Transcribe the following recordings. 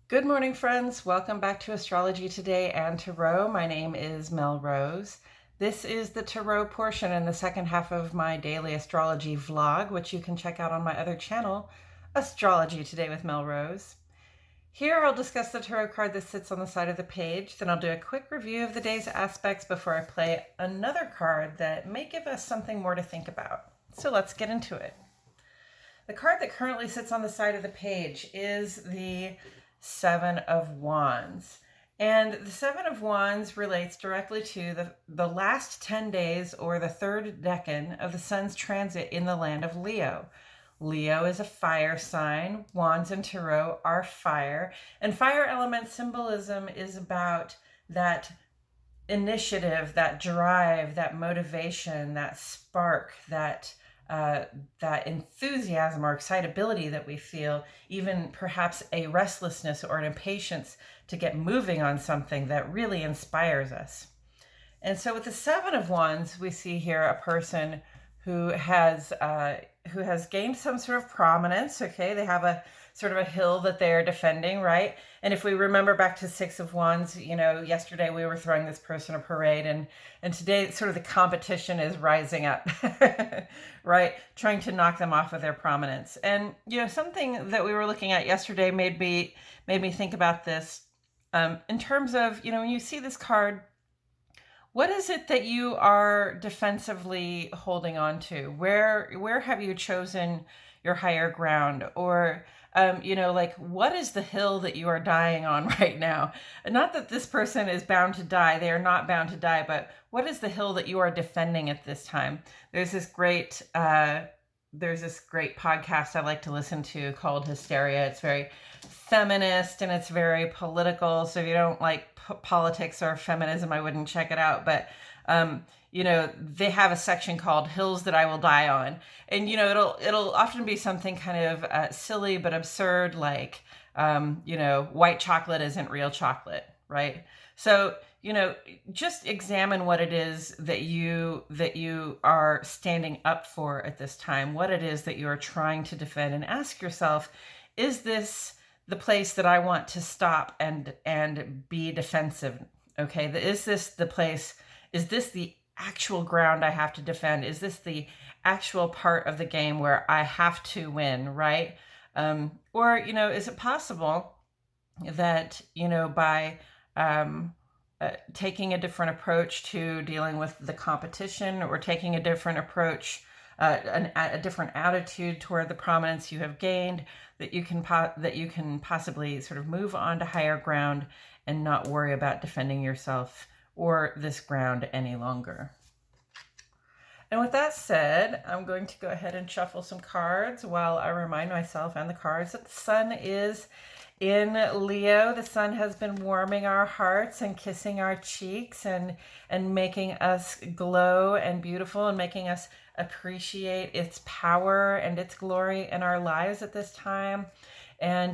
Good morning, friends. Welcome back to Astrology Today and Tarot. My name is Mel Rose. This is the Tarot portion in the second half of my daily astrology vlog, which you can check out on my other channel, Astrology Today with Mel Rose. Here I'll discuss the tarot card that sits on the side of the page, then I'll do a quick review of the day's aspects before I play another card that may give us something more to think about. So let's get into it. The card that currently sits on the side of the page is the Seven of Wands. And the Seven of Wands relates directly to the last 10 days or the third decan of the sun's transit in the land of Leo. Leo is a fire sign. Wands and Tarot are fire. And fire element symbolism is about that initiative, that drive, that motivation, that spark, that enthusiasm or excitability that we feel, even perhaps a restlessness or an impatience to get moving on something that really inspires us. And so with the Seven of Wands, we see here a person who has gained some sort of prominence. Okay, they have a sort of a hill that they are defending, right? And if we remember back to Six of Wands, yesterday we were throwing this person a parade, and today sort of the competition is rising up, right? Trying to knock them off of their prominence. And something that we were looking at yesterday made me think about this in terms of when you see this card. What is it that you are defensively holding on to? Where have you chosen your higher ground? Or, what is the hill that you are dying on right now? Not that this person is bound to die. They are not bound to die. But what is the hill that you are defending at this time? There's this great podcast I like to listen to called Hysteria. It's very feminist and it's very political. So if you don't like politics or feminism, I wouldn't check it out. But they have a section called Hills That I Will Die On. And it'll often be something kind of silly but absurd, like white chocolate isn't real chocolate, right? So just examine what it is that you are standing up for at this time, what it is that you are trying to defend, and ask yourself, is this the place that I want to stop and be defensive? Okay, is this the place? Is this the actual ground I have to defend? Is this the actual part of the game where I have to win, right? Or is it possible that by taking a different approach to dealing with the competition, or taking a different approach, a different attitude toward the prominence you have gained, that you can possibly sort of move on to higher ground and not worry about defending yourself or this ground any longer. And with that said, I'm going to go ahead and shuffle some cards while I remind myself and the cards that the sun is in Leo. The sun has been warming our hearts and kissing our cheeks and making us glow and beautiful, and making us appreciate its power and its glory in our lives at this time. And,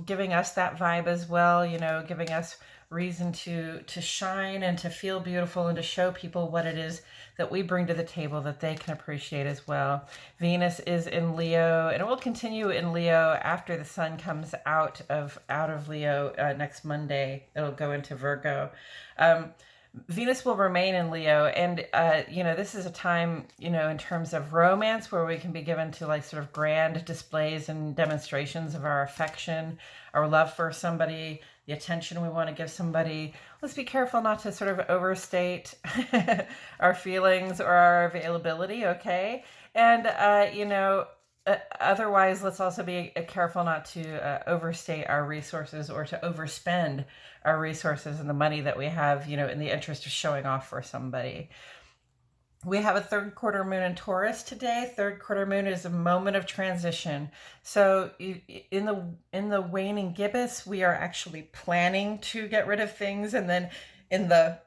giving us that vibe as well, giving us reason to shine and to feel beautiful and to show people what it is that we bring to the table that they can appreciate as well. Venus is in Leo, and it will continue in Leo after the sun comes out of Leo next Monday. It'll go into Virgo. Venus will remain in Leo, and this is a time, in terms of romance, where we can be given to like sort of grand displays and demonstrations of our affection, our love for somebody, the attention we want to give somebody. Let's be careful not to sort of overstate our feelings or our availability, okay? And otherwise, let's also be careful not to overstate our resources or to overspend our resources and the money that we have, in the interest of showing off for somebody. We have a third quarter moon in Taurus today. Third quarter moon is a moment of transition. So in the waning gibbous, we are actually planning to get rid of things. And then in the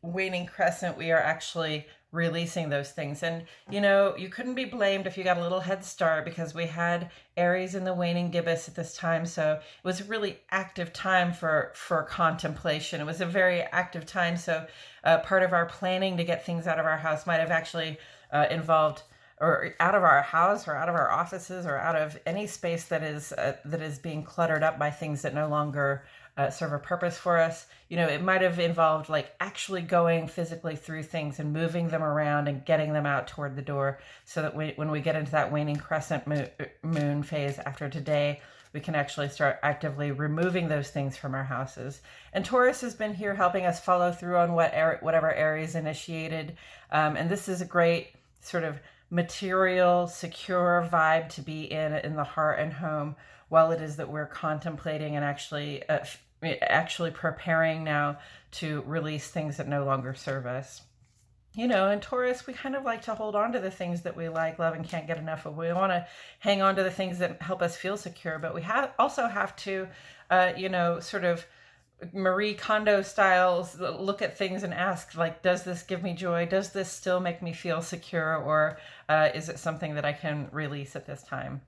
waning crescent, we are actually releasing those things. And, you couldn't be blamed if you got a little head start, because we had Aries in the waning gibbous at this time. So it was a really active time for contemplation. It was a very active time. So part of our planning to get things out of our house might have actually involved or out of our house or out of our offices or out of any space that is being cluttered up by things that no longer serve a purpose for us. It might have involved like actually going physically through things and moving them around and getting them out toward the door, so that when we get into that waning crescent moon phase after today, we can actually start actively removing those things from our houses. And Taurus has been here helping us follow through on whatever Aries initiated. And this is a great sort of material, secure vibe to be in the heart and home, while it is that we're contemplating and actually preparing now to release things that no longer serve us. In Taurus, we kind of like to hold on to the things that we like, love, and can't get enough of. We want to hang on to the things that help us feel secure, but we also have to, sort of Marie Kondo styles, look at things and ask, like, does this give me joy? Does this still make me feel secure? Or is it something that I can release at this time?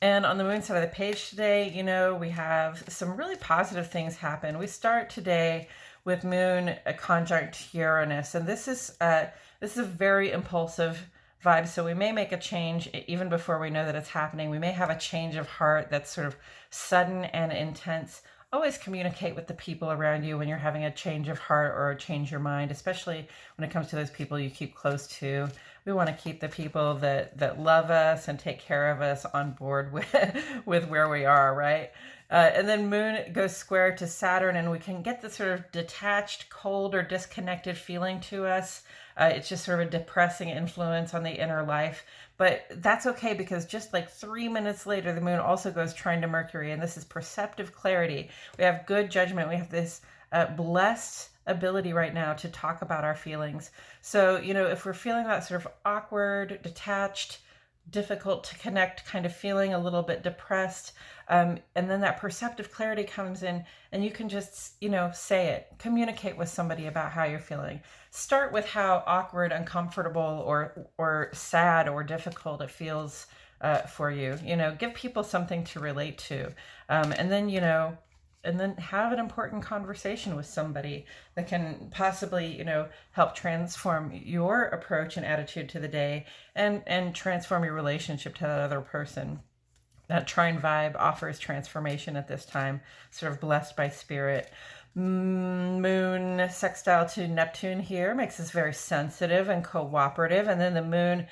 And on the moon side of the page today, we have some really positive things happen. We start today with moon conjunct Uranus, and this is a very impulsive vibe. So we may make a change even before we know that it's happening. We may have a change of heart that's sort of sudden and intense. Always communicate with the people around you when you're having a change of heart or a change your mind, especially when it comes to those people you keep close to. We want to keep the people that love us and take care of us on board with where we are, right? And then moon goes square to Saturn, and we can get this sort of detached, cold, or disconnected feeling to us. It's just sort of a depressing influence on the inner life. But that's okay, because just like 3 minutes later, the moon also goes trine to Mercury, and this is perceptive clarity. We have good judgment. We have this blessed ability right now to talk about our feelings. So, if we're feeling that sort of awkward, detached, difficult to connect kind of feeling, a little bit depressed, and then that perceptive clarity comes in, and you can just, say it, communicate with somebody about how you're feeling. Start with how awkward, uncomfortable, or sad or difficult it feels for you. Give people something to relate to, and then have an important conversation with somebody that can possibly, help transform your approach and attitude to the day, and transform your relationship to that other person. That trine vibe offers transformation at this time, sort of blessed by spirit. Moon sextile to Neptune here makes us very sensitive and cooperative. And then the moon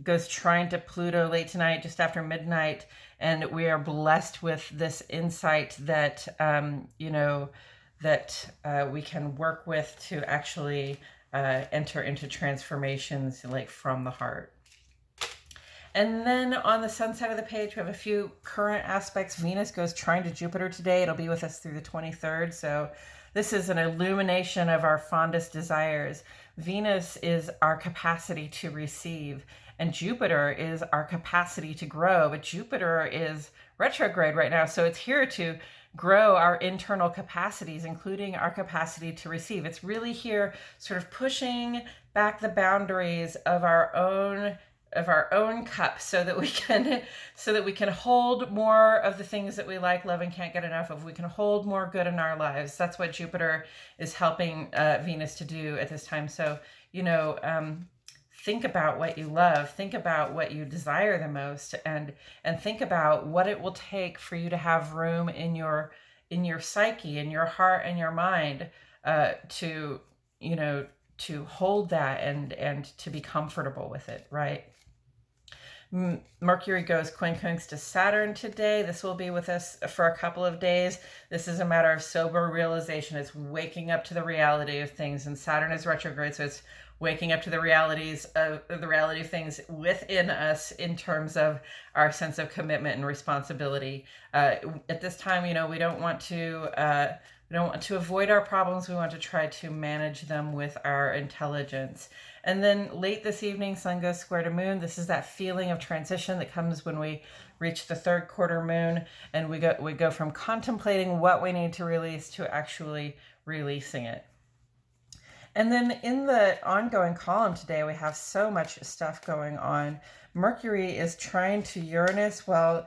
goes trine to Pluto late tonight, just after midnight. And we are blessed with this insight that, we can work with to actually enter into transformations like from the heart. And then on the sun side of the page, we have a few current aspects. Venus goes trine to Jupiter today. It'll be with us through the 23rd. So this is an illumination of our fondest desires. Venus is our capacity to receive, and Jupiter is our capacity to grow. But Jupiter is retrograde right now, so it's here to grow our internal capacities, including our capacity to receive. It's really here sort of pushing back the boundaries of our own cup, so that we can hold more of the things that we like, love, and can't get enough of. We can hold more good in our lives. That's what Jupiter is helping Venus to do at this time. So, think about what you love, think about what you desire the most, and think about what it will take for you to have room in your psyche, in your heart, and your mind, to hold that and to be comfortable with it, right? Mercury goes quincunx to Saturn today. This will be with us for a couple of days. This is a matter of sober realization. It's waking up to the reality of things, and Saturn is retrograde, so it's waking up to the reality of things within us in terms of our sense of commitment and responsibility. At this time, we don't want to avoid our problems. We want to try to manage them with our intelligence. And then late this evening, sun goes square to moon. This is that feeling of transition that comes when we reach the third quarter moon, and we go from contemplating what we need to release to actually releasing it. And then in the ongoing column today, we have so much stuff going on. Mercury is trine to Uranus, while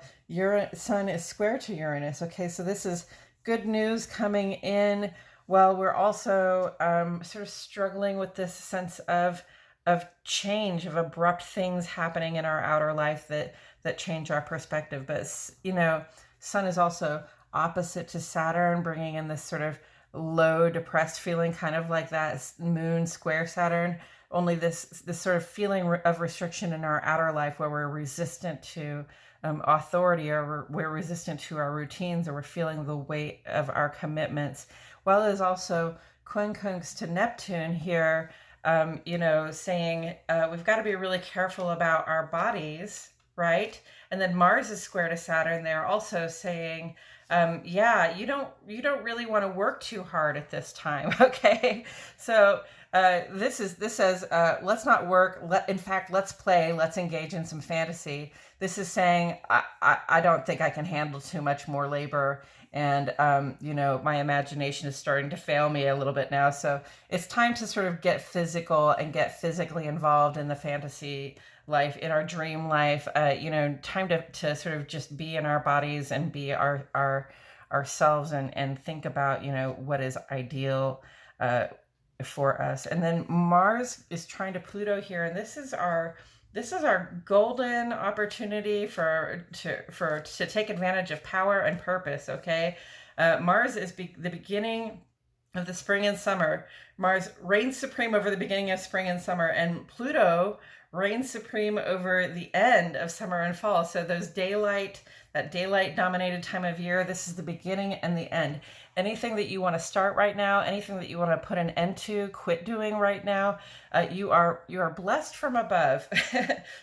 Sun is square to Uranus. Okay, so this is good news coming in. Well, we're also sort of struggling with this sense of change, of abrupt things happening in our outer life that change our perspective. But Sun is also opposite to Saturn, bringing in this sort of low, depressed feeling, kind of like that moon square Saturn. Only this sort of feeling of restriction in our outer life, where we're resistant to authority, or we're resistant to our routines, or we're feeling the weight of our commitments. Well, it is also quincunx to Neptune here, saying we've got to be really careful about our bodies, right? And then Mars is square to Saturn. They're also saying, you don't really want to work too hard at this time, okay? So this says, let's not work. In fact, let's play. Let's engage in some fantasy. This is saying, I don't think I can handle too much more labor. And, my imagination is starting to fail me a little bit now. So it's time to sort of get physical and get physically involved in the fantasy life, in our dream life, time to sort of just be in our bodies and be ourselves, and think about, what is ideal for us. And then Mars is trying to Pluto here, and this is our golden opportunity to take advantage of power and purpose. Okay, Mars is the beginning of the spring and summer. Mars reigns supreme over the beginning of spring and summer, and Pluto reigns supreme over the end of summer and fall. So that daylight dominated time of year, this is the beginning and the end. Anything that you want to start right now, anything that you want to put an end to, quit doing right now, you are blessed from above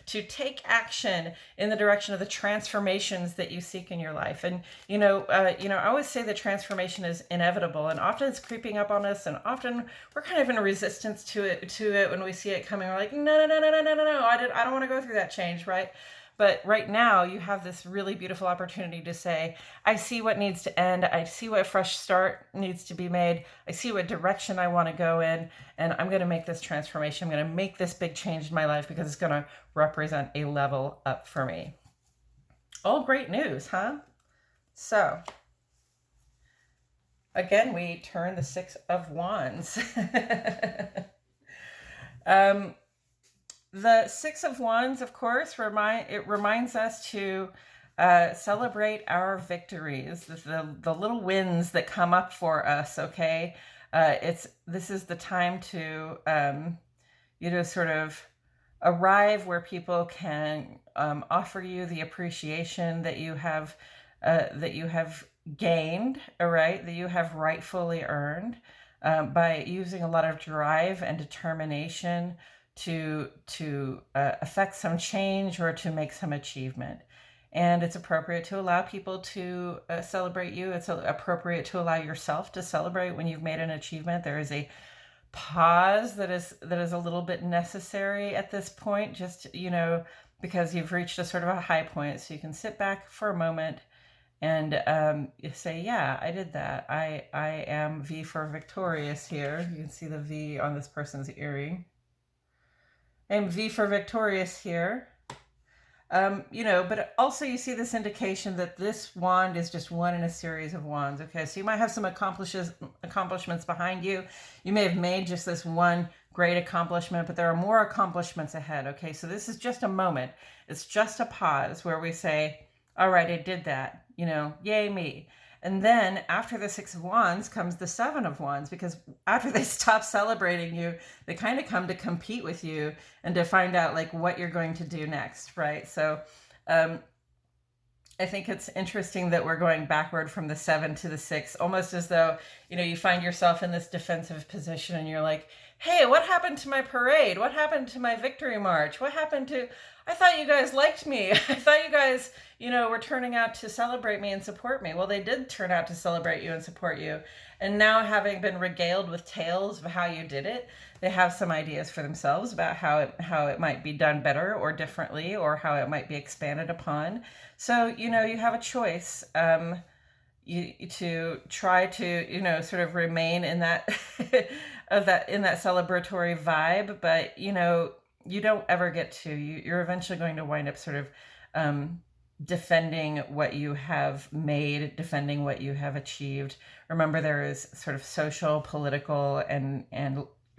to take action in the direction of the transformations that you seek in your life. And I always say that transformation is inevitable, and often it's creeping up on us, and often we're kind of in resistance to it when we see it coming. We're like, no, I don't want to go through that change, right? But right now, you have this really beautiful opportunity to say, I see what needs to end. I see what fresh start needs to be made. I see what direction I want to go in. And I'm going to make this transformation. I'm going to make this big change in my life because it's going to represent a level up for me. All great news, huh? So, again, we turn the Six of Wands. The Six of Wands, of course, reminds us to celebrate our victories, the little wins that come up for us. Okay, this is the time to sort of arrive where people can offer you the appreciation that you have gained, all right, that you have rightfully earned by using a lot of drive and determination to affect some change or to make some achievement. And it's appropriate to allow people to celebrate you. It's appropriate to allow yourself to celebrate when you've made an achievement. There is a pause that is a little bit necessary at this point, just because you've reached a sort of a high point. So you can sit back for a moment and say, yeah, I did that. I am V for victorious here. You can see the V on this person's earring. I'm V for victorious here. But also you see this indication that this wand is just one in a series of wands. Okay, so you might have some accomplishments behind you. You may have made just this one great accomplishment, but there are more accomplishments ahead. Okay, so this is just a moment. It's just a pause where we say, all right, I did that, yay me. And then after the Six of Wands comes the Seven of Wands, because after they stop celebrating you, they kind of come to compete with you and to find out like what you're going to do next, right? So I think it's interesting that we're going backward from the 7 to the 6, almost as though, you find yourself in this defensive position and you're like, hey, what happened to my parade? What happened to my victory march? What happened to, I thought you guys liked me. I thought you guys, were turning out to celebrate me and support me. Well, they did turn out to celebrate you and support you. And now, having been regaled with tales of how you did it, they have some ideas for themselves about how it might be done better or differently, or how it might be expanded upon. So, you have a choice to try to, sort of remain in that in that celebratory vibe, but you don't ever get to. You're eventually going to wind up sort of defending what you have made, defending what you have achieved. Remember, there is sort of social, political, and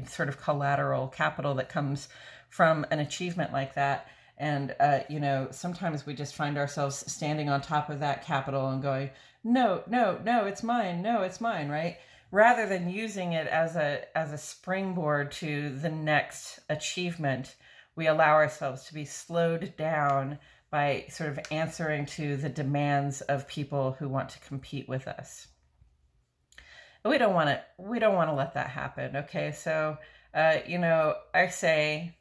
sort of collateral capital that comes from an achievement like that. And, sometimes we just find ourselves standing on top of that capital and going, no, no, no, it's mine. No, it's mine, right? Rather than using it as a springboard to the next achievement, we allow ourselves to be slowed down by sort of answering to the demands of people who want to compete with us. We don't want to let that happen. Okay. So, I say,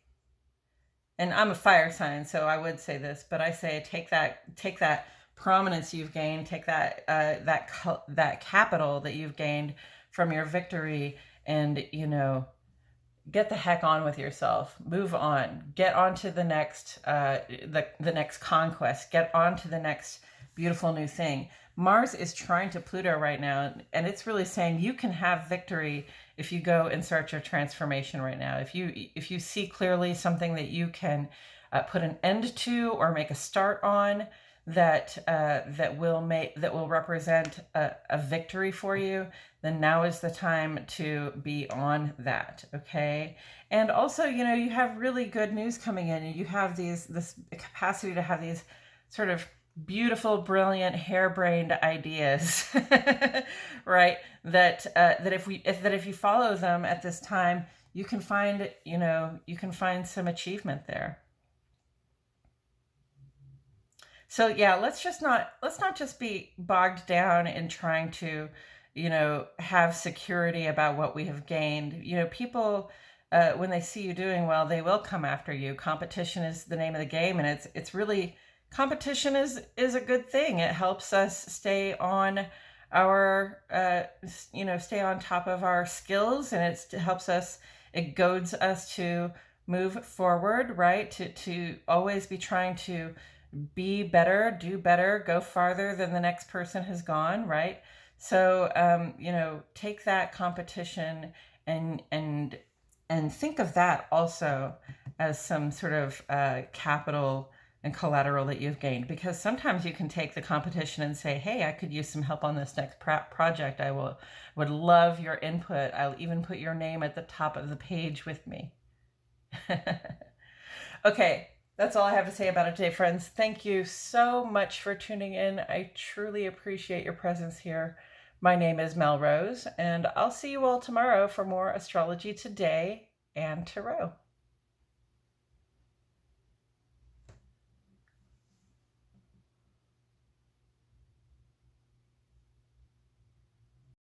and I'm a fire sign, so I would say this, but I say, take that prominence you've gained, take that capital that you've gained from your victory, and, get the heck on with yourself. Move on. Get on to the next the next conquest. Get on to the next beautiful new thing. Mars is trying to Pluto right now, and it's really saying you can have victory if you go and start your transformation right now. If you see clearly something that you can put an end to or make a start on, that will represent a victory for you, then now is the time to be on that. Okay. And also, you have really good news coming in, and you have this capacity to have these sort of beautiful, brilliant, harebrained ideas, right? That if you follow them at this time, you can find some achievement there. So yeah, let's not just be bogged down in trying to, have security about what we have gained. People, when they see you doing well, they will come after you. Competition is the name of the game, and it's really, competition is a good thing. It helps us stay on stay on top of our skills, and it goads us to move forward, right? To always be trying to be better, do better, go farther than the next person has gone, right? So, take that competition and think of that also as some sort of capital and collateral that you've gained, because sometimes you can take the competition and say, hey, I could use some help on this next project. Would love your input. I'll even put your name at the top of the page with me. Okay. That's all I have to say about it today, friends. Thank you so much for tuning in. I truly appreciate your presence here. My name is Melrose, and I'll see you all tomorrow for more Astrology Today and Tarot.